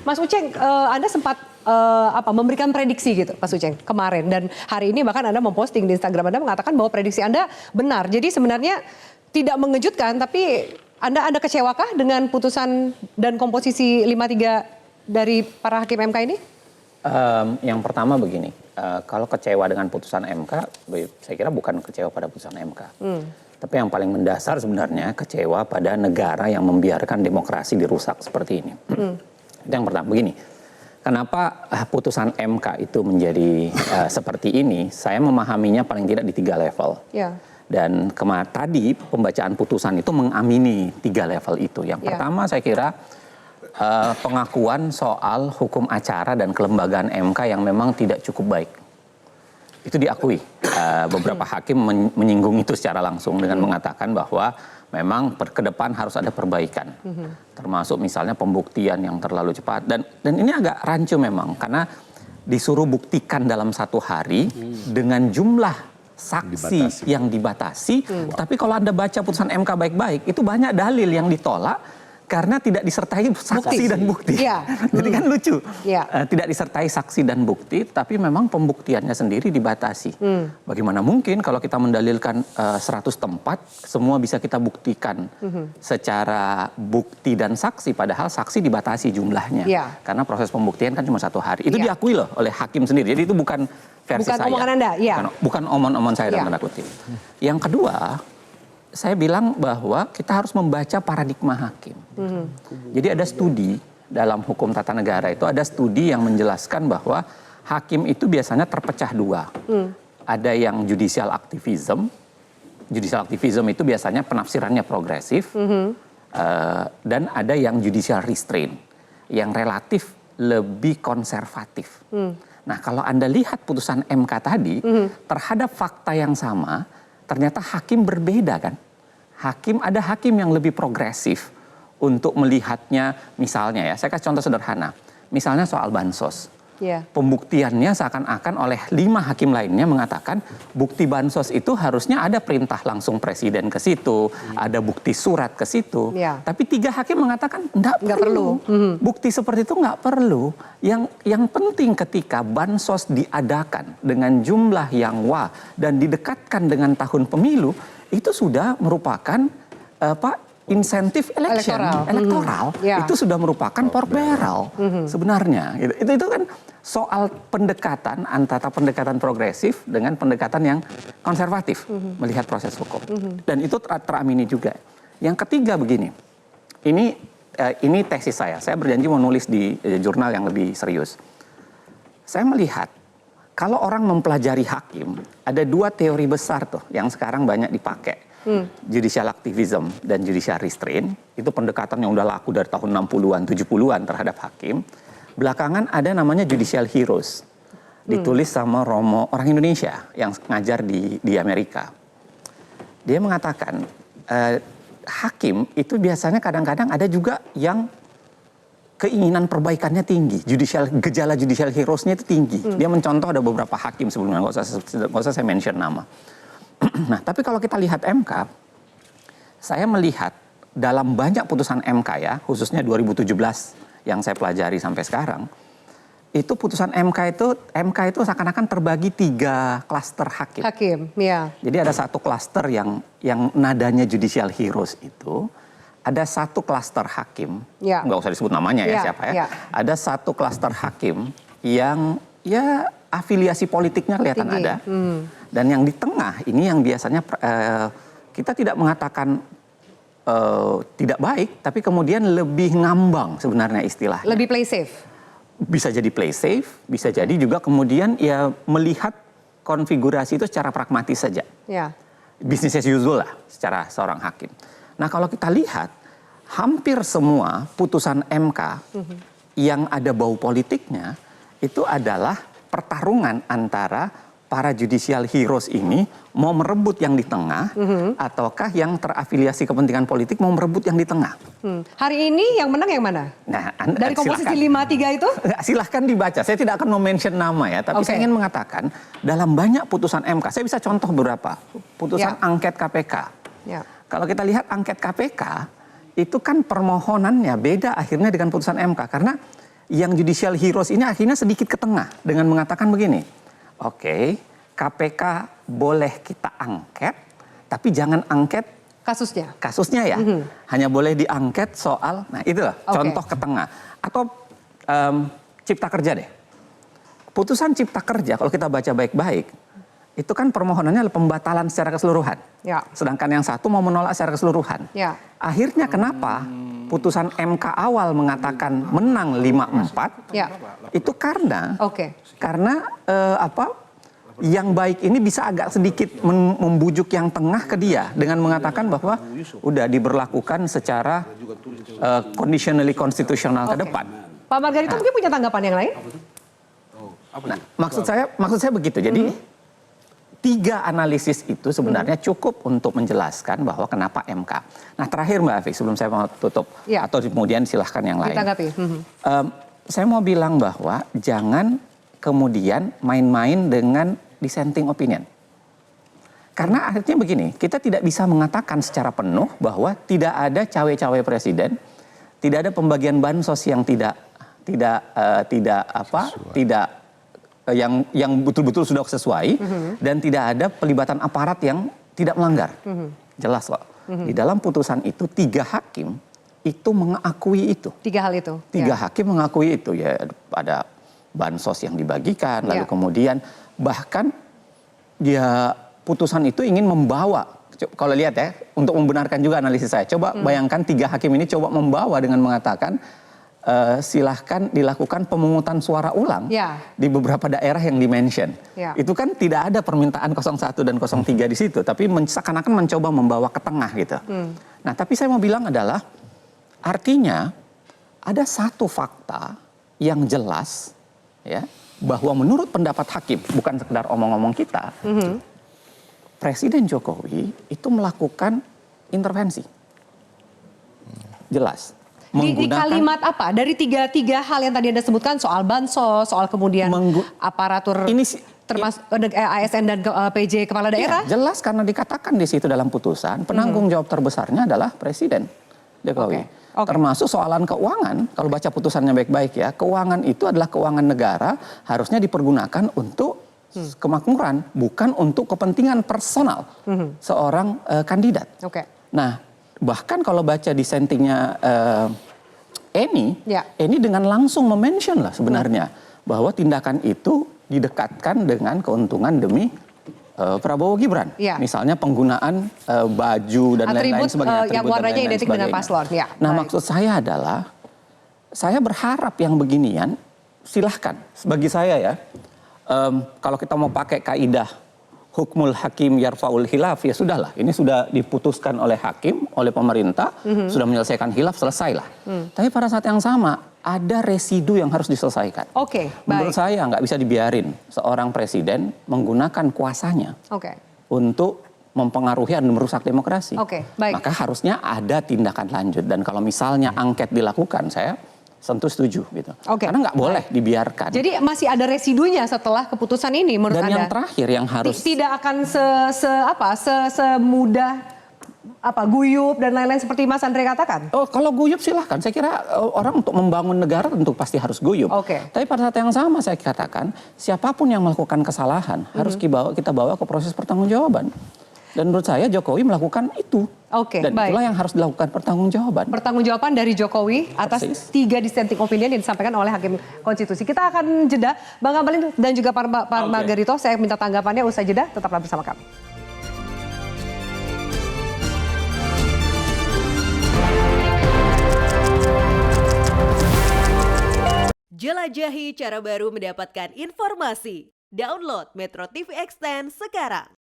Mas Uceng, Anda sempat memberikan prediksi gitu, Mas Uceng, kemarin. Dan hari ini bahkan Anda memposting di Instagram Anda mengatakan bahwa prediksi Anda benar. Jadi sebenarnya tidak mengejutkan, tapi Anda kecewakah dengan putusan dan komposisi 5-3 dari para hakim MK ini? Yang pertama begini, kalau kecewa dengan putusan MK, saya kira bukan kecewa pada putusan MK. Tapi yang paling mendasar sebenarnya kecewa pada negara yang membiarkan demokrasi dirusak seperti ini. Itu yang pertama. Begini, kenapa putusan MK itu menjadi seperti ini? Saya memahaminya paling tidak di 3 level. Ya. Dan tadi pembacaan putusan itu mengamini 3 level itu. Yang pertama saya kira pengakuan soal hukum acara dan kelembagaan MK yang memang tidak cukup baik. Itu diakui. Beberapa hakim menyinggung itu secara langsung dengan mengatakan bahwa memang ke depan harus ada perbaikan. Termasuk misalnya pembuktian yang terlalu cepat. Dan ini agak rancu memang karena disuruh buktikan dalam 1 hari dengan jumlah saksi yang dibatasi. Tapi kalau Anda baca putusan MK baik-baik, itu banyak dalil yang ditolak karena tidak disertai saksi dan bukti. Ya. Jadi kan lucu. Ya. Tidak disertai saksi dan bukti, tapi memang pembuktiannya sendiri dibatasi. Bagaimana mungkin kalau kita mendalilkan 100 tempat, semua bisa kita buktikan secara bukti dan saksi, padahal saksi dibatasi jumlahnya. Ya. Karena proses pembuktian kan cuma 1 hari. Itu diakui loh oleh hakim sendiri. Jadi itu bukan versi saya. Omongan Anda, ya. Bukan omong-omong saya dalam tanda kutip. Yang kedua, saya bilang bahwa kita harus membaca paradigma hakim. Jadi ada studi dalam hukum tata negara itu, ada studi yang menjelaskan bahwa hakim itu biasanya terpecah 2. Ada yang judicial activism. Judicial activism itu biasanya penafsirannya progresif. Dan ada yang judicial restraint, yang relatif lebih konservatif. Nah, kalau Anda lihat putusan MK tadi, terhadap fakta yang sama, ternyata hakim berbeda kan. Ada hakim yang lebih progresif untuk melihatnya, misalnya ya, saya kasih contoh sederhana. Misalnya soal bansos. Pembuktiannya seakan-akan oleh 5 hakim lainnya mengatakan bukti bansos itu harusnya ada perintah langsung presiden ke situ, ada bukti surat ke situ. Tapi 3 hakim mengatakan enggak perlu. Bukti seperti itu enggak perlu. Yang penting ketika bansos diadakan dengan jumlah yang dan didekatkan dengan tahun pemilu, itu sudah merupakan insentif elektoral. Itu sudah merupakan pork barrel sebenarnya. Itu kan soal pendekatan antara pendekatan progresif dengan pendekatan yang konservatif melihat proses hukum. Dan itu teramini juga. Yang ketiga begini, ini tesis saya. Saya berjanji mau nulis di jurnal yang lebih serius. Saya melihat kalau orang mempelajari hakim, ada 2 teori besar tuh yang sekarang banyak dipakai. Judicial activism dan judicial restraint. Itu pendekatan yang udah laku dari tahun 60-an, 70-an terhadap hakim. Belakangan ada namanya judicial heroes. Ditulis sama Romo, orang Indonesia yang ngajar di Amerika. Dia mengatakan, hakim itu biasanya kadang-kadang ada juga yang keinginan perbaikannya tinggi, gejala judicial heroes-nya itu tinggi. Dia mencontoh ada beberapa hakim sebelumnya, nggak usah saya mention nama. Nah, tapi kalau kita lihat MK, saya melihat dalam banyak putusan MK ya, khususnya 2017 yang saya pelajari sampai sekarang, itu putusan MK itu seakan-akan terbagi 3 klaster hakim. Jadi ada 1 klaster yang nadanya judicial heroes itu. Ada 1 klaster hakim, nggak usah disebut namanya ya siapa ya. Ada 1 klaster hakim yang ya afiliasi politiknya kelihatan ada. Dan yang di tengah ini yang biasanya kita tidak mengatakan tidak baik, tapi kemudian lebih ngambang sebenarnya istilahnya. Lebih play safe. Bisa jadi play safe, bisa jadi juga kemudian ya melihat konfigurasi itu secara pragmatis saja. Business as usual lah secara seorang hakim. Nah, kalau kita lihat hampir semua putusan MK yang ada bau politiknya itu adalah pertarungan antara para judicial heroes ini mau merebut yang di tengah ataukah yang terafiliasi kepentingan politik mau merebut yang di tengah. Hari ini yang menang yang mana? Nah, dari komposisi 5-3 itu? Silahkan dibaca. Saya tidak akan mention nama ya, tapi saya ingin mengatakan dalam banyak putusan MK, saya bisa contoh beberapa putusan angket KPK. Kalau kita lihat angket KPK, itu kan permohonannya beda akhirnya dengan putusan MK. Karena yang judicial heroes ini akhirnya sedikit ke tengah dengan mengatakan begini, oke, KPK boleh kita angket, tapi jangan angket kasusnya ya, hanya boleh diangket soal, nah itu loh, contoh ke tengah. Atau Cipta Kerja deh, putusan Cipta Kerja kalau kita baca baik-baik, itu kan permohonannya adalah pembatalan secara keseluruhan. Ya. Sedangkan yang satu mau menolak secara keseluruhan. Ya. Akhirnya kenapa putusan MK awal mengatakan menang 5-4? Ya. Itu karena yang baik ini bisa agak sedikit membujuk yang tengah ke dia dengan mengatakan bahwa udah diberlakukan secara conditionally konstitusional ke depan. Pak Margarito mungkin punya tanggapan yang lain? Nah, maksud saya begitu. Jadi 3 analisis itu sebenarnya cukup untuk menjelaskan bahwa kenapa MK. Nah terakhir Mbak Afi, sebelum saya mau tutup, atau kemudian silahkan yang lain. Saya mau bilang bahwa jangan kemudian main-main dengan dissenting opinion. Karena akhirnya begini, kita tidak bisa mengatakan secara penuh bahwa tidak ada cawe-cawe presiden, tidak ada pembagian bansos yang yang betul-betul sudah sesuai, dan tidak ada pelibatan aparat yang tidak melanggar. Jelas kok. Di dalam putusan itu 3 hakim itu mengakui itu. 3 hal itu. 3 hakim mengakui itu, ya ada bansos yang dibagikan, lalu kemudian bahkan dia putusan itu ingin membawa, kalau lihat ya, untuk membenarkan juga analisis saya, coba bayangkan 3 hakim ini coba membawa dengan mengatakan silahkan dilakukan pemungutan suara ulang di beberapa daerah yang dimention. Itu kan tidak ada permintaan 01 dan 03 di situ, tapi seakan-akan mencoba membawa ke tengah gitu. Nah, tapi saya mau bilang adalah artinya ada satu fakta yang jelas ya, bahwa menurut pendapat hakim, bukan sekedar omong-omong kita, Presiden Jokowi itu melakukan intervensi. Jelas. Di kalimat apa? Dari tiga hal yang tadi Anda sebutkan, soal bansos, soal kemudian aparatur termasuk ASN dan PJ kepala daerah? Ya, jelas karena dikatakan di situ dalam putusan, penanggung jawab terbesarnya adalah Presiden Jokowi. Termasuk soalan keuangan, kalau baca putusannya baik-baik ya, keuangan itu adalah keuangan negara, harusnya dipergunakan untuk kemakmuran, bukan untuk kepentingan personal seorang kandidat. Nah, bahkan kalau baca dissentingnya Eni dengan langsung memention lah sebenarnya bahwa tindakan itu didekatkan dengan keuntungan demi Prabowo Gibran. Misalnya penggunaan baju dan lain-lain sebagainya. Yang warnanya identik dengan paslon. Nah, maksud saya adalah, saya berharap yang beginian silahkan. Bagi saya ya, kalau kita mau pakai kaidah hukmul hakim yarfaul khilaf, ya sudahlah, ini sudah diputuskan oleh hakim, oleh pemerintah, sudah menyelesaikan khilaf, selesailah. Tapi pada saat yang sama ada residu yang harus diselesaikan. Menurut saya nggak bisa dibiarin seorang presiden menggunakan kuasanya untuk mempengaruhi dan merusak demokrasi. Maka harusnya ada tindakan lanjut, dan kalau misalnya angket dilakukan, saya tentu setuju gitu. Karena nggak boleh dibiarkan. Jadi masih ada residunya setelah keputusan ini menurut Anda? Dan yang terakhir yang harus tidak akan semudah guyup dan lain-lain seperti Mas Andre katakan? Kalau guyup silahkan. Saya kira orang untuk membangun negara tentu pasti harus guyup. Tapi pada saat yang sama saya katakan, siapapun yang melakukan kesalahan harus kita bawa ke proses pertanggungjawaban. Dan menurut saya Jokowi melakukan itu. Dan itulah yang harus dilakukan pertanggungjawaban. Pertanggungjawaban dari Jokowi atas 3 dissenting opinion yang disampaikan oleh Hakim Konstitusi. Kita akan jeda. Bang Abalin dan juga Pak Margarito, saya minta tanggapannya usai jeda. Tetaplah bersama kami. Jelajahi cara baru mendapatkan informasi. Download Metro TV Extend sekarang.